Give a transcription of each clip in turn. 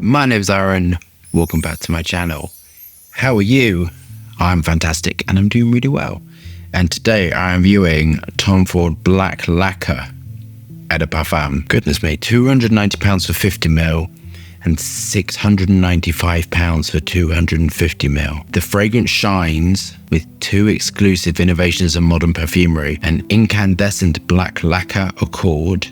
My name's Aaron. Welcome back to my channel. How are you? I'm fantastic and I'm doing really well. And today I am viewing Tom Ford Black Lacquer Eau de Parfum. Goodness me, £290 for 50ml and £695 for 250ml. The fragrance shines with two exclusive innovations in modern perfumery: an incandescent black lacquer accord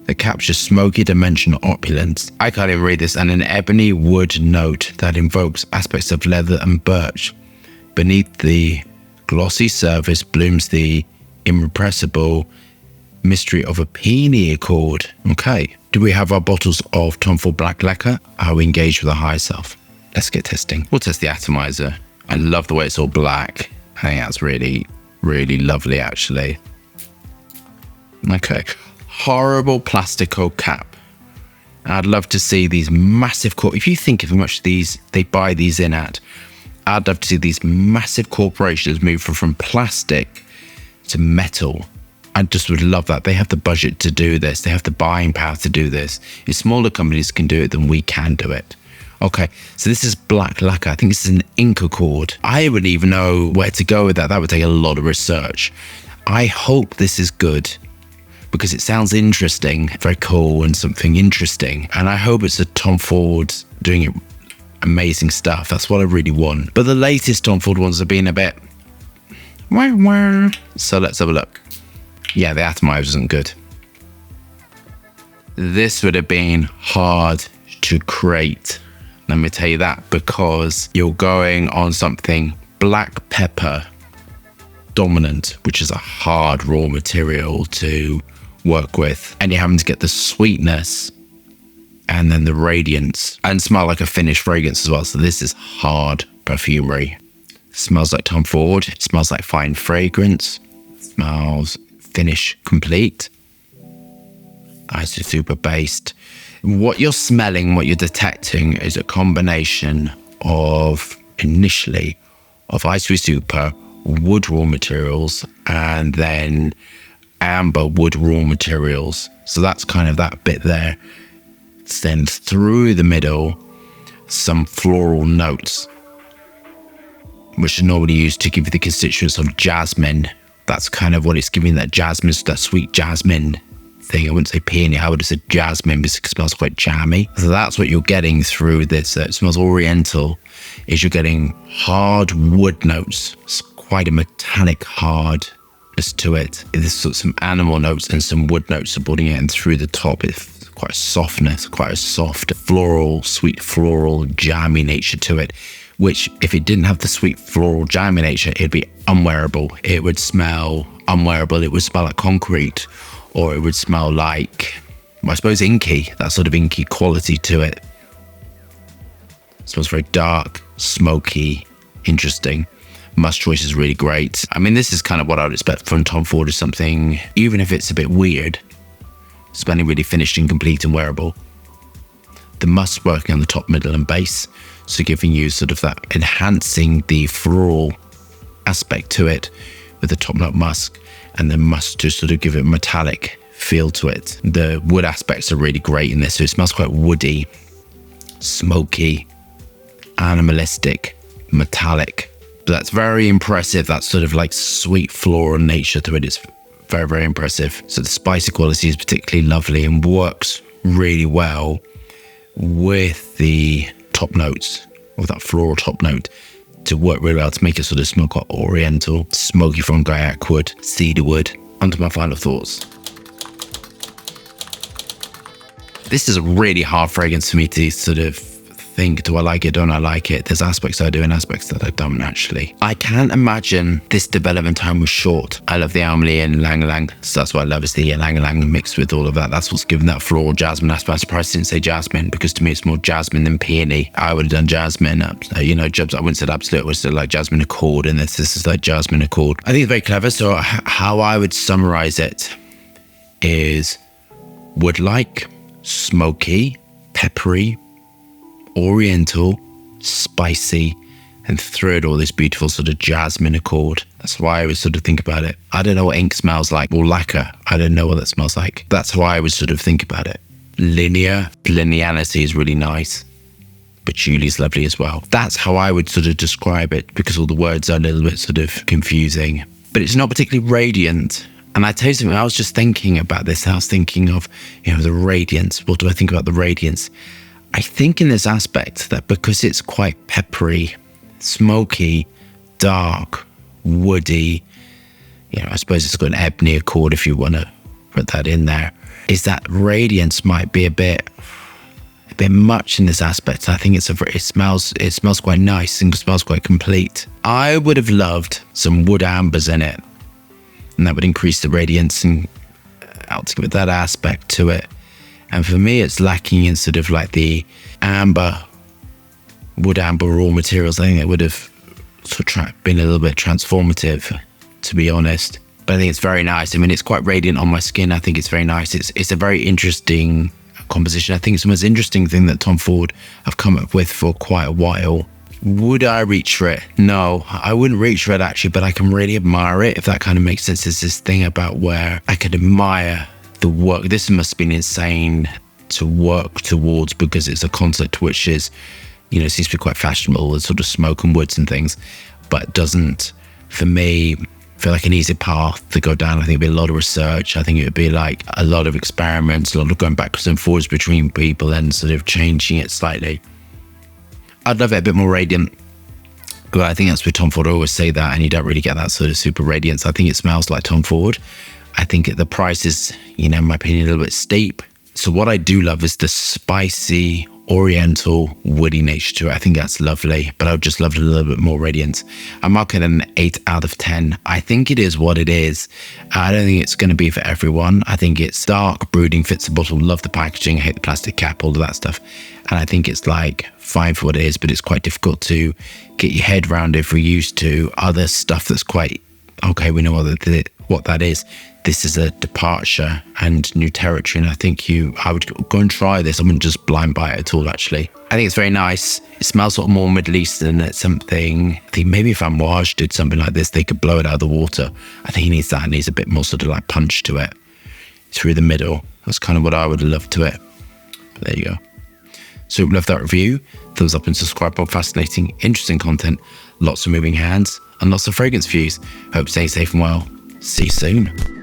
that captures smoky dimension opulence. I can't even read this. And an ebony wood note that invokes aspects of leather and birch. Beneath the glossy surface blooms the irrepressible mystery of a peony accord. Okay, do we have our bottles of Tom Ford Black Lacquer? Are we engaged with our higher self? Let's get testing. We'll test the atomizer. I love the way it's all black. I think that's really, really lovely actually. Okay. Horrible plastico cap. I'd love to see these massive if you think of how much they buy these in at, I'd love to see these massive corporations move from plastic to metal. I just would love that. They have the budget to do this. They have the buying power to do this. If smaller companies can do it, then we can do it. Okay, so this is black lacquer. I think this is an ink accord. I wouldn't even know where to go with that. That would take a lot of research. I hope this is good, because it sounds interesting, very cool and something interesting. And I hope it's a Tom Ford doing amazing stuff. That's what I really want. But the latest Tom Ford ones have been a bit wah. So let's have a look. Yeah, the atomizer isn't good. This would have been hard to create. Let me tell you that, because you're going on something black pepper dominant, which is a hard raw material to work with, and you're having to get the sweetness and then the radiance and smell like a finished fragrance as well. So this is hard perfumery. It smells like Tom Ford. It smells like fine fragrance. It smells finish complete. Iso super based. What you're smelling, what you're detecting is a combination of initially of Iso super wood raw materials and then amber wood raw materials. So that's kind of that bit there. Then through the middle, some floral notes, which are normally used to give you the constituents of jasmine. That's kind of what it's giving, that jasmine, that sweet jasmine thing. I wouldn't say peony, I would have said jasmine, because it smells quite jammy. So that's what you're getting through this. It smells oriental, is you're getting hard wood notes. It's quite a metallic hard to it. There's sort of some animal notes and some wood notes supporting it, and through the top it's quite a softness, quite a soft floral, sweet floral jammy nature to it, which if it didn't have the sweet floral jammy nature, it'd be unwearable. It would smell unwearable. It would smell like concrete, or it would smell like, well, I suppose, inky, that sort of inky quality to it. It smells very dark, smoky, interesting. Must choice is really great. I mean, this is kind of what I would expect from Tom Ford, is something, even if it's a bit weird, smelling really finished and complete and wearable. The musk working on the top, middle and base, so giving you sort of that, enhancing the floral aspect to it with the top note musk, and the musk to sort of give it a metallic feel to it. The wood aspects are really great in this, so it smells quite woody, smoky, animalistic, metallic. But that's very impressive. That sort of like sweet floral nature to it is very, very impressive. So the spicy quality is particularly lovely and works really well with the top notes, or that floral top note, to work really well to make it sort of smell quite oriental, smoky from Gaiac wood, cedar wood. Onto my final thoughts. This is a really hard fragrance for me to sort of think, do I like it, don't I like it? There's aspects I do and aspects that I don't actually. I can't imagine this development time was short. I love the Almley and Lang Lang, so that's what I love, is the Lang Lang mixed with all of that. That's what's given that floral jasmine aspect. I'm surprised I didn't say jasmine, because to me it's more jasmine than peony. I would have done jasmine, I wouldn't say absolute, I would say like jasmine accord, and this is like jasmine accord. I think it's very clever. So how I would summarize it is wood-like, smoky, peppery, oriental, spicy, and through it all this beautiful sort of jasmine accord. That's why I would sort of think about it. I don't know what ink smells like, or lacquer. I don't know what that smells like. That's why I would sort of think about it. Linearity is really nice. patchouli is lovely as well. That's how I would sort of describe it, because all the words are a little bit sort of confusing. But it's not particularly radiant. And I tell you something, I was just thinking about this. I was thinking of, the radiance. What do I think about the radiance? I think in this aspect that because it's quite peppery, smoky, dark, woody, I suppose it's got an ebony accord if you want to put that in there, is that radiance might be a bit much in this aspect. I think it smells quite nice and smells quite complete. I would have loved some wood ambers in it, and that would increase the radiance and to give it that aspect to it. And for me, it's lacking in sort of like the wood amber raw materials. I think it would have sort of been a little bit transformative, to be honest. But I think it's very nice. I mean, it's quite radiant on my skin. I think it's very nice. It's a very interesting composition. I think it's the most interesting thing that Tom Ford have come up with for quite a while. Would I reach for it? No, I wouldn't reach for it actually, but I can really admire it, if that kind of makes sense. There's this thing about where I could admire the work. This must have been insane to work towards, because it's a concept which is, seems to be quite fashionable, the sort of smoke and woods and things, but doesn't, for me, feel like an easy path to go down. I think it'd be a lot of research. I think it would be like a lot of experiments, a lot of going backwards and forwards between people and sort of changing it slightly. I'd love it a bit more radiant, but I think that's where Tom Ford always say that, and you don't really get that sort of super radiance. I think it smells like Tom Ford. I think the price is, in my opinion, a little bit steep. So what I do love is the spicy, oriental, woody nature to it. I think that's lovely, but I would just love it a little bit more radiance. I'm marking it an 8 out of 10. I think it is what it is. I don't think it's going to be for everyone. I think it's dark, brooding, fits the bottle, love the packaging, hate the plastic cap, all of that stuff. And I think it's like fine for what it is, but it's quite difficult to get your head around if we're used to other stuff that's quite, okay, we know what that is. This is a departure and new territory, and I think I would go and try this. I wouldn't just blind buy it at all, actually. I think it's very nice. It smells sort of more Middle Eastern. It's something, I think maybe if Amouage did something like this, they could blow it out of the water. I think he needs that. It needs a bit more sort of like punch to it through the middle. That's kind of what I would have loved to it. But there you go. So love that review. Thumbs up and subscribe for fascinating, interesting content. Lots of moving hands and lots of fragrance views. Hope stay safe and well. See you soon.